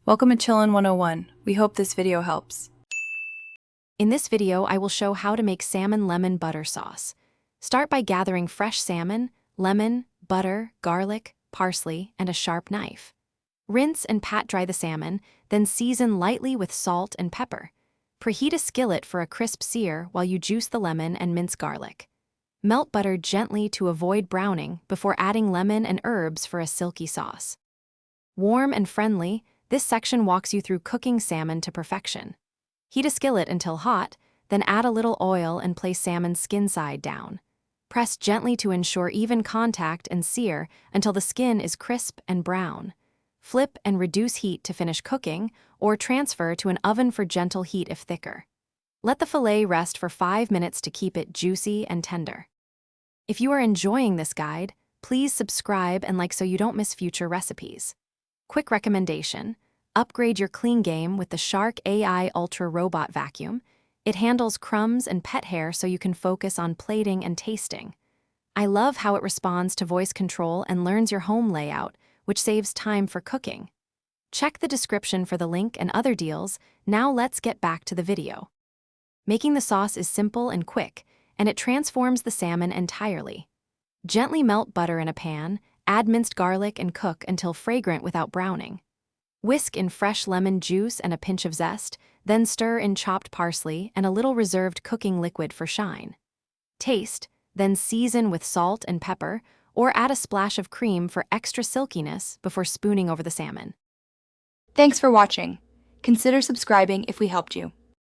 Welcome to Chillin' 101. We hope this video helps. In this video, I will show how to make salmon lemon butter sauce. Start by gathering fresh salmon, lemon, butter, garlic, parsley, and a sharp knife. Rinse and pat dry the salmon, then season lightly with salt and pepper. Preheat a skillet for a crisp sear while you juice the lemon and mince garlic. Melt butter gently to avoid browning before adding lemon and herbs for a silky sauce. Warm and friendly, this section walks you through cooking salmon to perfection. Heat a skillet until hot, then add a little oil and place salmon's skin side down. Press gently to ensure even contact and sear until the skin is crisp and brown. Flip and reduce heat to finish cooking, or transfer to an oven for gentle heat if thicker. Let the fillet rest for 5 minutes to keep it juicy and tender. If you are enjoying this guide, please subscribe and like so you don't miss future recipes. Quick recommendation: upgrade your clean game with the Shark AI Ultra Robot Vacuum. It handles crumbs and pet hair so you can focus on plating and tasting. I love how it responds to voice control and learns your home layout, which saves time for cooking. Check the description for the link and other deals. Now let's get back to the video. Making the sauce is simple and quick, and it transforms the salmon entirely. Gently melt butter in a pan, add minced garlic and cook until fragrant without browning. Whisk in fresh lemon juice and a pinch of zest, then stir in chopped parsley and a little reserved cooking liquid for shine. Taste, then season with salt and pepper, or add a splash of cream for extra silkiness before spooning over the salmon. Thanks for watching. Consider subscribing if we helped you.